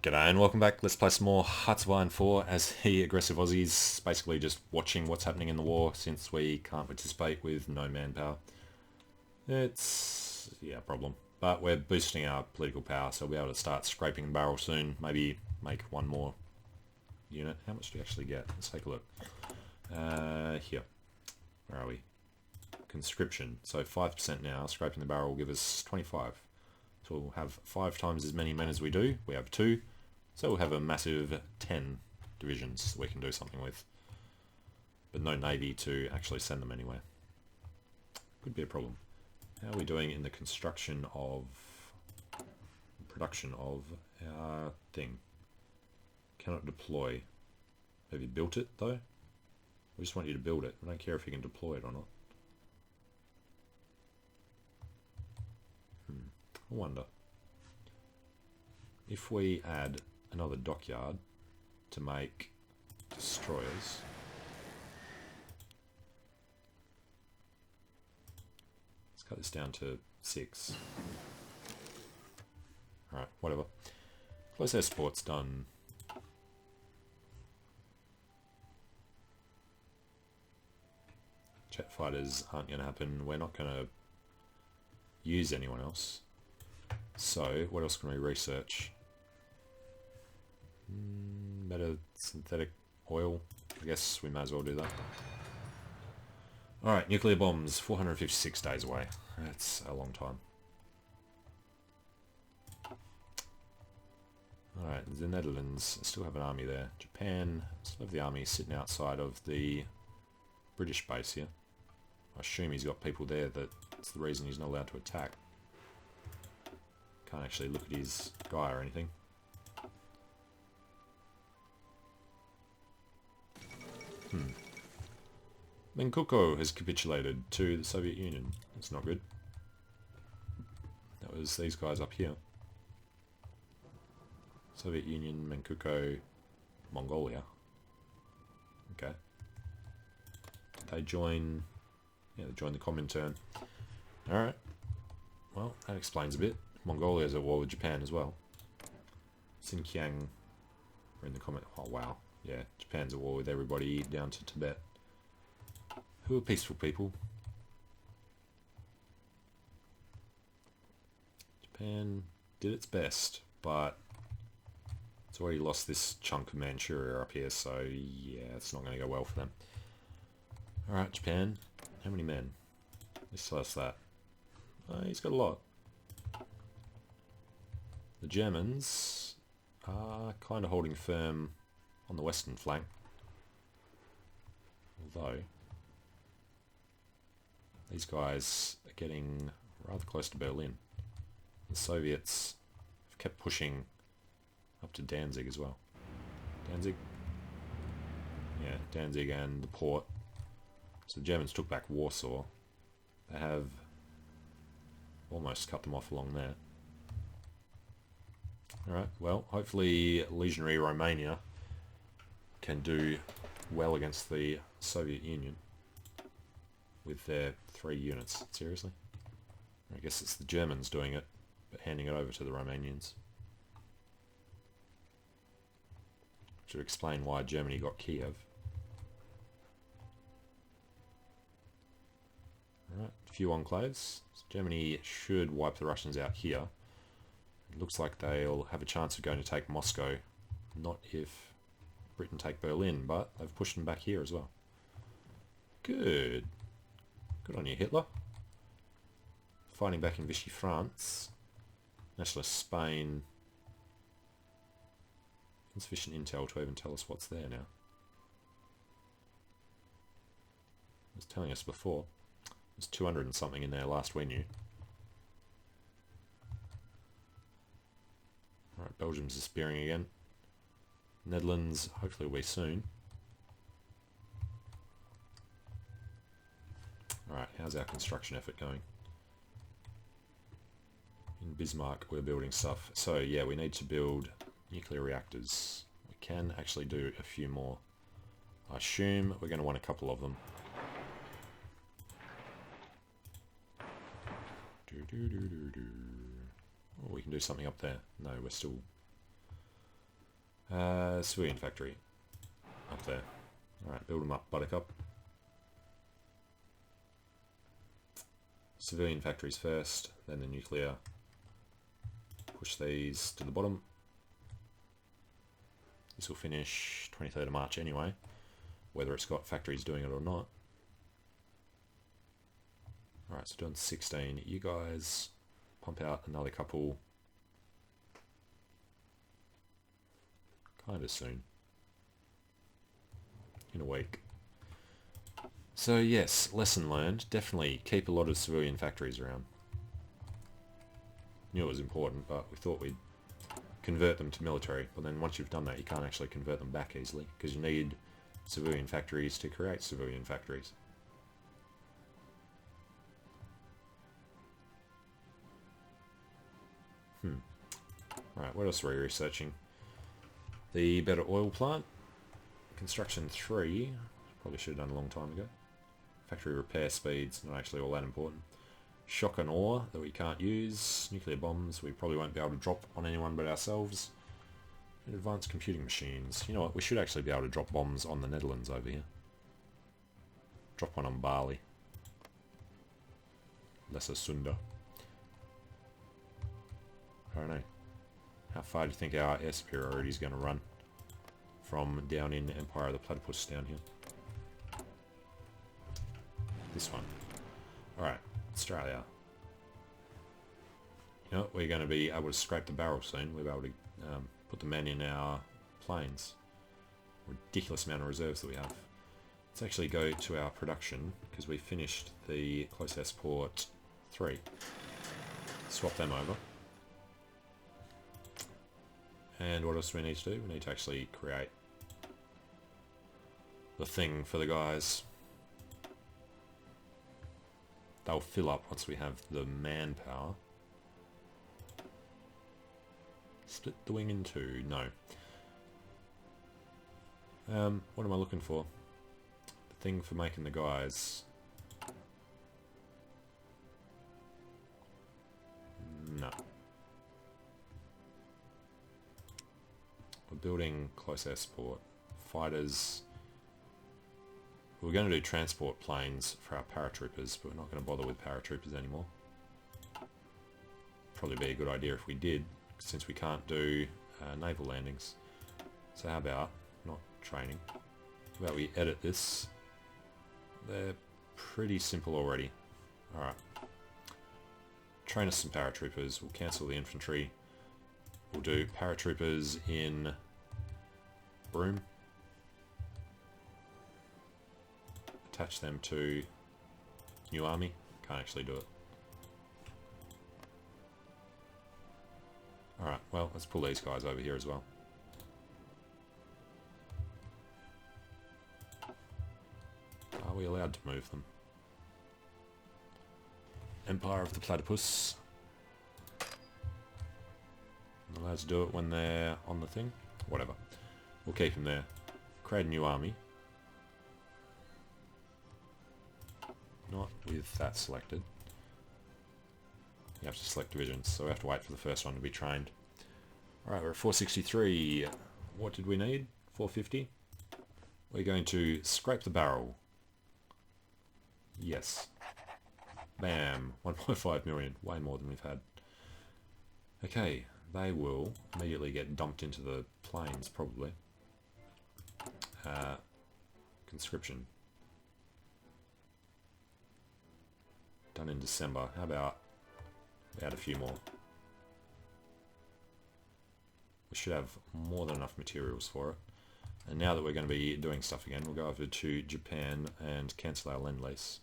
G'day and welcome back. Let's play some more HoI 4 as the aggressive Aussies, basically just watching what's happening in the war since we can't participate with no manpower. It's, yeah, a problem. But we're boosting our political power, so we'll be able to start scraping the barrel soon. Maybe make one more unit. How much do we actually get? Let's take a look. Here. Where are we? Conscription. So 5% now. Scraping the barrel will give us 25. So we'll have 5 times as many men as we do. We have 2. So we'll have a massive 10 divisions that we can do something with. But no navy to actually send them anywhere. Could be a problem. How are we doing in the construction of... production of our thing? Cannot deploy. Have you built it though? We just want you to build it. We don't care if you can deploy it or not. I wonder if we add another dockyard to make destroyers. Let's cut this down to 6. Alright, whatever. Close air support's done. Jet fighters aren't going to happen. We're not going to use anyone else. So, what else can we research? Better synthetic oil. I guess we may as well do that. Alright, nuclear bombs. 456 days away. That's a long time. Alright, the Netherlands still have an army there. Japan still have the army sitting outside of the British base here. I assume he's got people there that's the reason he's not allowed to attack. Can't actually look at his guy or anything. Manchukuo has capitulated to the Soviet Union. That's not good. That was these guys up here. Soviet Union, Manchukuo, Mongolia. Okay. They join... yeah, they join the Comintern. Alright. Well, that explains a bit. Mongolia is at war with Japan as well. Xinjiang are in the comment. Oh wow, yeah, Japan's at war with everybody down to Tibet. Who are peaceful people? Japan did its best, but it's already lost this chunk of Manchuria up here, so yeah, it's not going to go well for them. Alright, Japan, how many men? Let's tell us that. He's got a lot. The Germans are kind of holding firm on the western flank, although these guys are getting rather close to Berlin. The Soviets have kept pushing up to Danzig as well. Danzig? Yeah, Danzig and the port. So the Germans took back Warsaw. They have almost cut them off along there. Alright, well, hopefully legionary Romania can do well against the Soviet Union with their 3 units. Seriously? I guess it's the Germans doing it, but handing it over to the Romanians. Should explain why Germany got Kiev. Alright, a few enclaves. Germany should wipe the Russians out here. It looks like they'll have a chance of going to take Moscow. Not if Britain take Berlin, but they've pushed them back here as well. Good. Good on you, Hitler. Fighting back in Vichy, France. Nationalist Spain. Insufficient intel to even tell us what's there now. It was telling us before. There's 200 and something in there last we knew. Alright, Belgium's disappearing again. Netherlands, hopefully will be soon. Alright, how's our construction effort going? In Bismarck we're building stuff. So yeah, we need to build nuclear reactors. We can actually do a few more. I assume we're going to want a couple of them. Oh, we can do something up there. No, we're still Civilian factory. Up there. Alright, build them up, Buttercup. Civilian factories first, then the nuclear. Push these to the bottom. This will finish 23rd of March anyway, whether it's got factories doing it or not. Alright, so doing 16. You guys pump out another couple kind of soon. In a week. So yes, lesson learned. Definitely keep a lot of civilian factories around. Knew it was important, but we thought we'd convert them to military. But then once you've done that, you can't actually convert them back easily, because you need civilian factories to create civilian factories. Alright, what else are we researching? The better oil plant. Construction 3. Probably should have done a long time ago. Factory repair speeds, not actually all that important. Shock and awe that we can't use. Nuclear bombs we probably won't be able to drop on anyone but ourselves. And advanced computing machines. You know what, we should actually be able to drop bombs on the Netherlands over here. Drop one on Bali. Lesser Sunda. I don't know. How far do you think our air superiority is going to run from down in Empire of the Platypus down here? This one. Alright, Australia. You know, we're going to be able to scrape the barrel soon. We'll be able to put the men in our planes. Ridiculous amount of reserves that we have. Let's actually go to our production, because we finished the Close Air Support 3. Swap them over. And what else do we need to do? We need to actually create the thing for the guys. They'll fill up once we have the manpower. Split the wing in two. No. What am I looking for? The thing for making the guys. No. We're building close air support. Fighters. We're going to do transport planes for our paratroopers, but we're not going to bother with paratroopers anymore. Probably be a good idea if we did, since we can't do naval landings. So how about not training? How about we edit this? They're pretty simple already. Alright. Train us some paratroopers. We'll cancel the infantry. We'll do paratroopers in Broome. Attach them to new army. Can't actually do it. Alright, well, let's pull these guys over here as well. Are we allowed to move them? Empire of the Platypus. I'm allowed to do it when they're on the thing? Whatever. We'll keep them there. Create a new army. Not with that selected. You have to select divisions, so we have to wait for the first one to be trained. Alright, we're at 463. What did we need? 450? We're going to scrape the barrel. Yes. Bam. 1.5 million. Way more than we've had. Okay, they will immediately get dumped into the planes, probably. Conscription. Done in December. How about we add a few more? We should have more than enough materials for it. And now that we're going to be doing stuff again, we'll go over to Japan and cancel our Lend-Lease.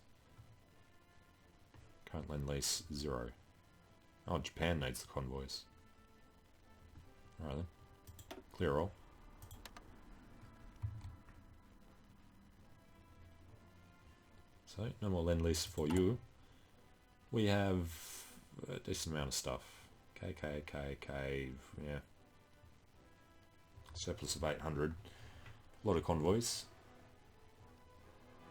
Current Lend-Lease 0. Oh, Japan needs the convoys. Alright then. Clear all. So, no more Lend-Lease for you. We have a decent amount of stuff. K, yeah. Surplus of 800. A lot of convoys.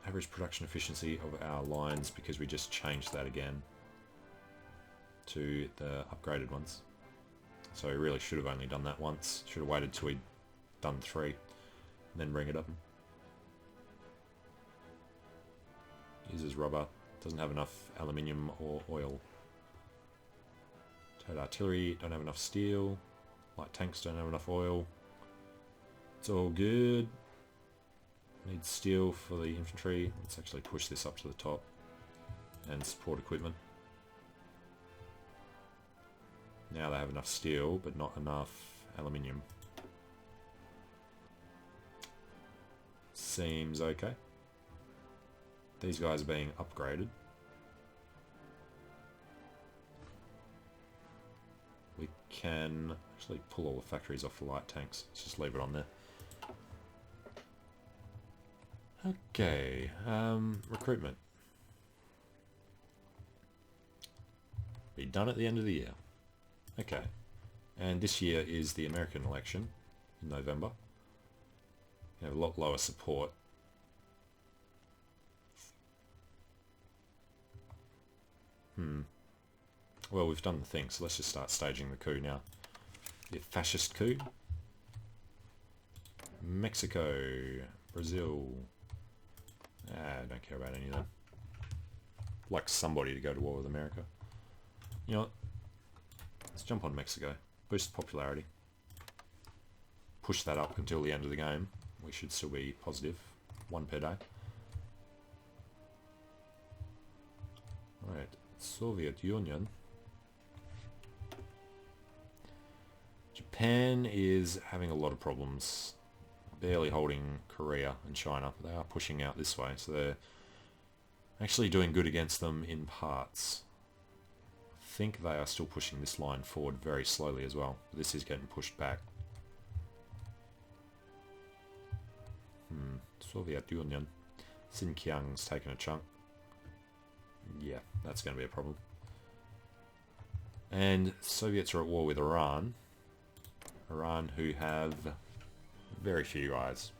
Average production efficiency of our lines, because we just changed that again to the upgraded ones. So we really should have only done that once. Should have waited till we done 3, and then ring it up. Uses rubber, doesn't have enough aluminium or oil. Toad artillery, don't have enough steel. Light tanks don't have enough oil. It's all good. Need steel for the infantry. Let's actually push this up to the top. And support equipment. Now they have enough steel, but not enough aluminium. Seems okay. These guys are being upgraded. We can actually pull all the factories off the light tanks. Let's just leave it on there. Okay, recruitment. Be done at the end of the year. Okay, and this year is the American election in November. You have a lot lower support. Well, we've done the thing, so let's just start staging the coup now. The fascist coup. Mexico. Brazil. I don't care about any of them. I'd like somebody to go to war with America. You know what? Let's jump on Mexico. Boost popularity. Push that up until the end of the game. We should still be positive. 1 per day. Alright. Soviet Union. Japan is having a lot of problems. Barely holding Korea and China, but they are pushing out this way, so they're actually doing good against them in parts. I think they are still pushing this line forward very slowly as well. This is getting pushed back. Soviet Union. Xinjiang's taken a chunk. Yeah, that's going to be a problem. And Soviets are at war with Iran. Iran, who have very few guys.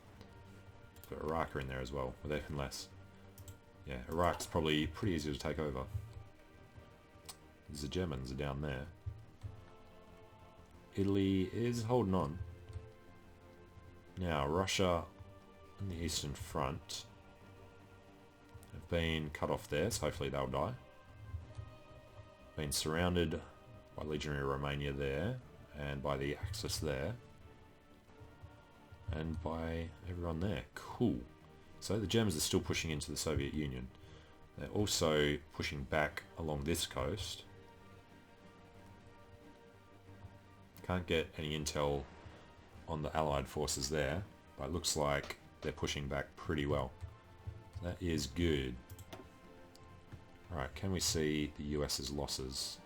But Iraq are in there as well, with even less. Yeah, Iraq's probably pretty easy to take over. The Germans are down there. Italy is holding on. Now, Russia and the Eastern Front have been cut off there, so hopefully they'll die. Been surrounded by Legionary Romania there, and by the Axis there, and by everyone there. Cool. So the Germans are still pushing into the Soviet Union. They're also pushing back along this coast. Can't get any intel on the Allied forces there, but it looks like they're pushing back pretty well. That is good. Alright, can we see the US's losses?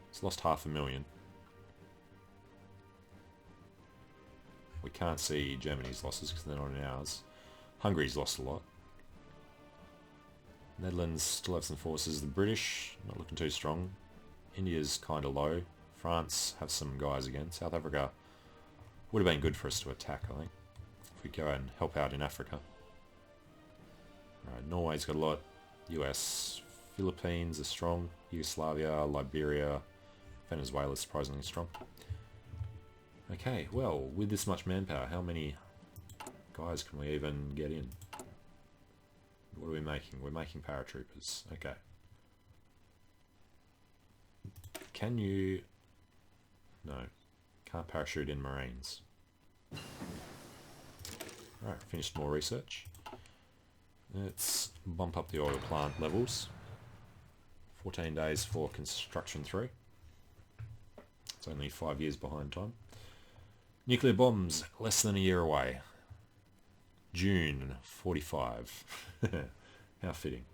It's lost 500,000. We can't see Germany's losses because they're not in ours. Hungary's lost a lot. Netherlands still have some forces. The British, not looking too strong. India's kind of low. France have some guys again. South Africa would have been good for us to attack, I think. If we go and help out in Africa. Alright, Norway's got a lot. US, Philippines are strong. Yugoslavia, Liberia, Venezuela's surprisingly strong. Okay, well, with this much manpower, how many guys can we even get in? What are we making? We're making paratroopers. Okay. Can you... No. Can't parachute in Marines. Alright, finished more research. Let's bump up the oil plant levels. 14 days for construction 3. It's only 5 years behind time. Nuclear bombs, less than a year away. June 45. How fitting.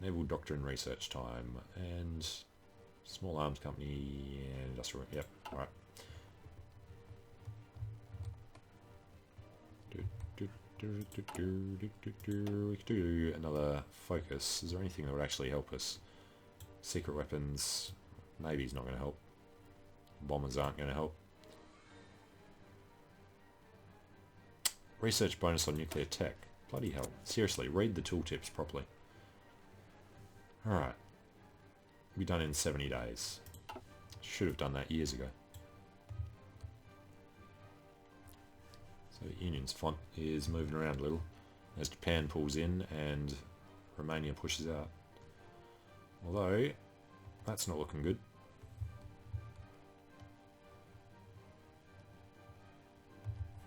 Naval Doctrine Research Time. And small arms company and industrial... Yep, alright. We could do another focus. Is there anything that would actually help us? Secret weapons... Navy's not going to help. Bombers aren't going to help. Research bonus on nuclear tech. Bloody hell. Seriously, read the tooltips properly. Alright. We'll be done in 70 days. Should have done that years ago. Soviet Union's font is moving around a little as Japan pulls in and Romania pushes out. Although, that's not looking good.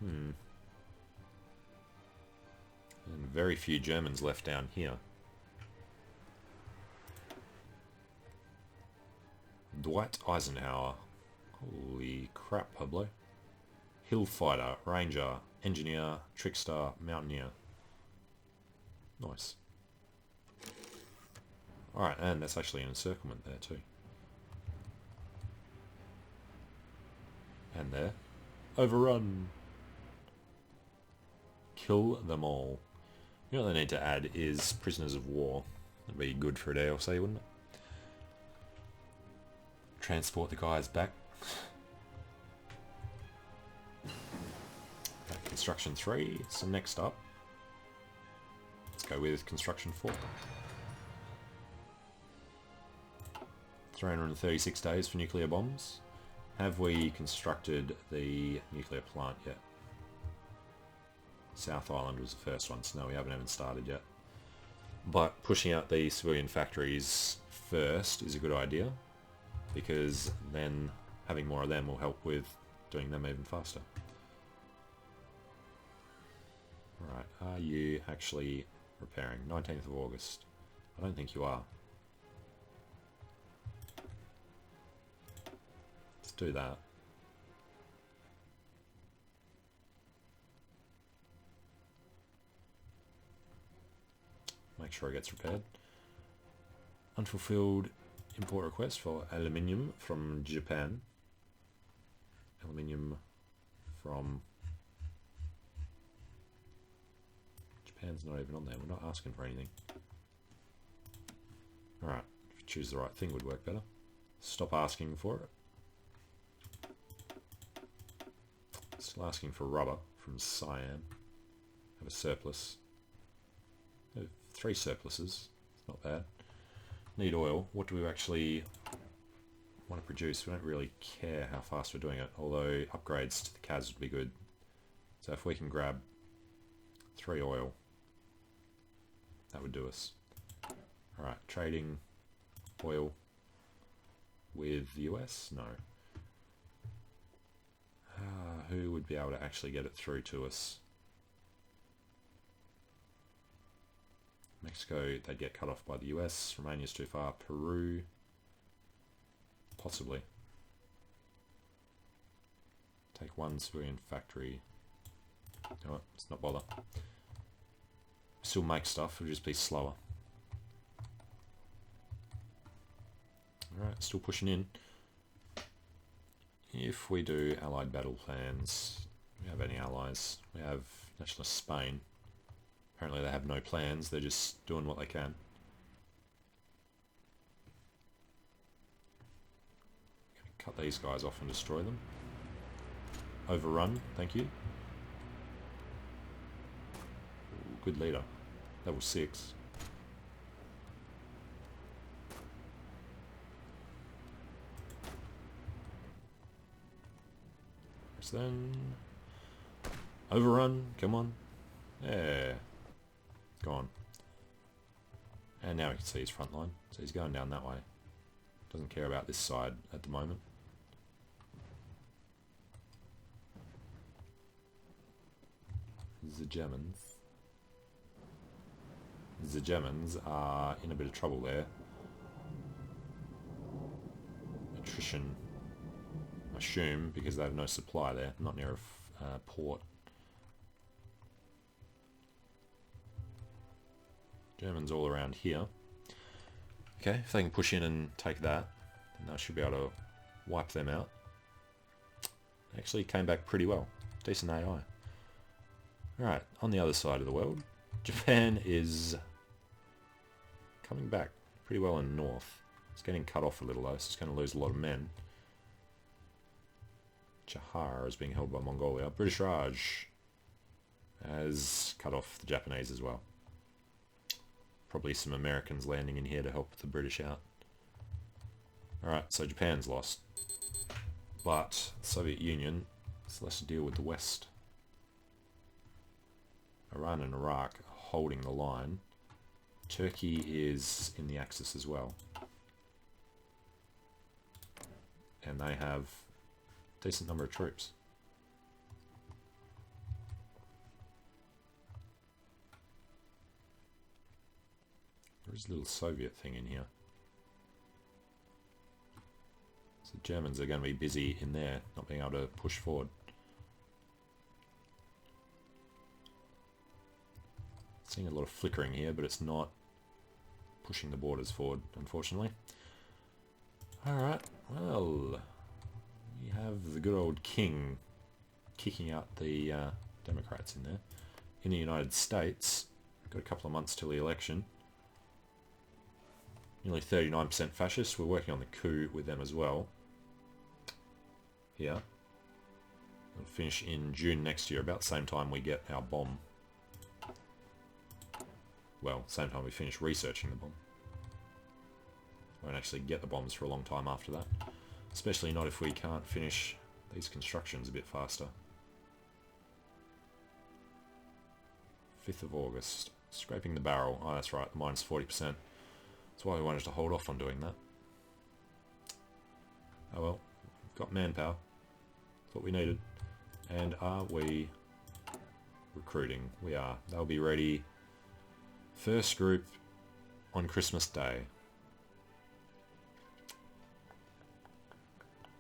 And very few Germans left down here. Dwight Eisenhower. Holy crap, Pablo. Hill fighter, ranger, engineer, trickster, mountaineer. Nice. Alright, and that's actually an encirclement there too. And there. Overrun! Kill them all. You know what they need to add is prisoners of war. That'd be good for a day or so, wouldn't it? Transport the guys back. Construction 3. So next up, let's go with construction 4. 336 days for nuclear bombs. Have we constructed the nuclear plant yet? South Island was the first one, so no, we haven't even started yet. But pushing out the civilian factories first is a good idea, because then having more of them will help with doing them even faster. Right, are you actually repairing? 19th of August. I don't think you are. Let's do that. Make sure it gets repaired. Unfulfilled import request for aluminium from Japan. Aluminium from... Japan's not even on there. We're not asking for anything. Alright, choose the right thing would work better. Stop asking for it. Still asking for rubber from Siam. Have a surplus. 3 surpluses. It's not bad. Need oil. What do we actually want to produce? We don't really care how fast we're doing it, although upgrades to the CAS would be good. So if we can grab 3 oil, that would do us. Alright, trading oil with the US? No. Who would be able to actually get it through to us? Mexico, they'd get cut off by the US. Romania's too far. Peru, possibly. Take 1 civilian factory. No, let's not bother. Still make stuff, it'll just be slower. Alright, still pushing in. If we do Allied battle plans, do we have any allies? We have Nationalist Spain. Apparently they have no plans, they're just doing what they can. Cut these guys off and destroy them. Overrun, thank you. Ooh, good leader. Level 6. So then... Overrun, come on. Yeah. Gone. And now we can see his front line. So he's going down that way. Doesn't care about this side at the moment. The Germans. The Germans are in a bit of trouble there. Attrition. I assume because they have no supply there, not near a port. Germans all around here. Okay, if they can push in and take that, then they should be able to wipe them out. Actually came back pretty well. Decent AI. Alright, on the other side of the world, Japan is coming back pretty well in the north. It's getting cut off a little though, so it's going to lose a lot of men. Chahar is being held by Mongolia. British Raj has cut off the Japanese as well. Probably some Americans landing in here to help the British out. Alright, so Japan's lost. But Soviet Union still has to deal with the West. Iran and Iraq are holding the line. Turkey is in the Axis as well. And they have a decent number of troops. There's a little Soviet thing in here. So the Germans are going to be busy in there, not being able to push forward. Seeing a lot of flickering here, but it's not pushing the borders forward, unfortunately. Alright, well, we have the good old king kicking out the Democrats in there. In the United States, got a couple of months till the election. Nearly 39% fascist. We're working on the coup with them as well. Here. It'll finish in June next year, about the same time we get our bomb. Well, same time we finish researching the bomb. Won't actually get the bombs for a long time after that. Especially not if we can't finish these constructions a bit faster. 5th of August. Scraping the barrel. Oh, that's right, minus 40%. That's why we wanted to hold off on doing that. Oh well, we've got manpower. That's what we needed. And are we recruiting? We are. They'll be ready. First group on Christmas Day.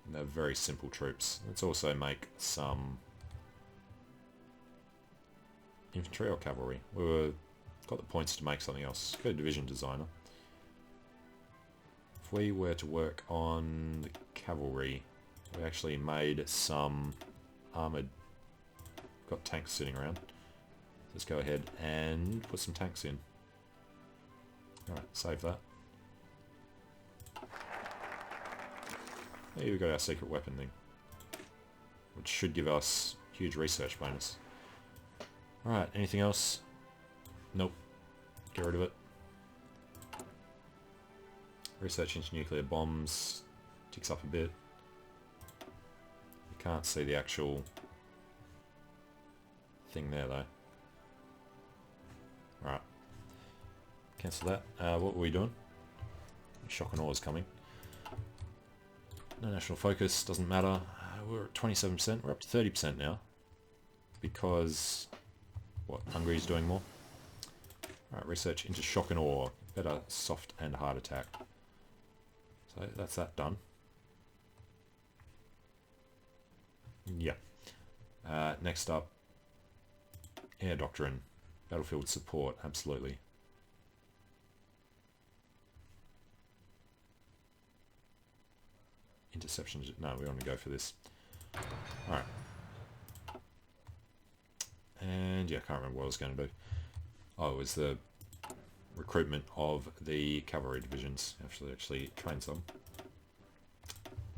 And they're very simple troops. Let's also make some infantry or cavalry. Got the points to make something else. Go division designer. If we were to work on the cavalry, we actually made some armoured. Got tanks sitting around. Let's go ahead and put some tanks in. Alright, save that. Here we got our secret weapon thing, which should give us huge research bonus. Alright, anything else? Nope. Get rid of it. Research into nuclear bombs ticks up a bit. You can't see the actual thing there though. Alright. Cancel that. What were we doing? Shock and awe is coming. No national focus, doesn't matter. We're at 27%, we're up to 30% now. Because, what, Hungary's doing more? Alright, research into shock and awe. Better soft and hard attack. So that's that done. Yeah. Next up, air doctrine. Battlefield support, absolutely. Interceptions, no, we want to go for this. Alright. And yeah, I can't remember what I was going to do. Oh, it was the recruitment of the cavalry divisions. Actually train some.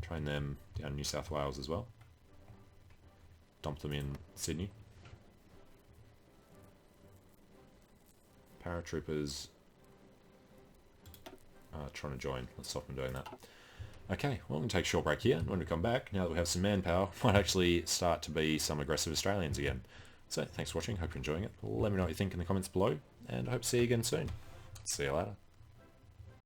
Train them down in New South Wales as well. Dump them in Sydney. Paratroopers trying to join. Let's stop them doing that. Okay, well, I'm going to take a short break here. When we come back, now that we have some manpower, might actually start to be some aggressive Australians again. So, thanks for watching. Hope you're enjoying it. Let me know what you think in the comments below, and I hope to see you again soon. See you later.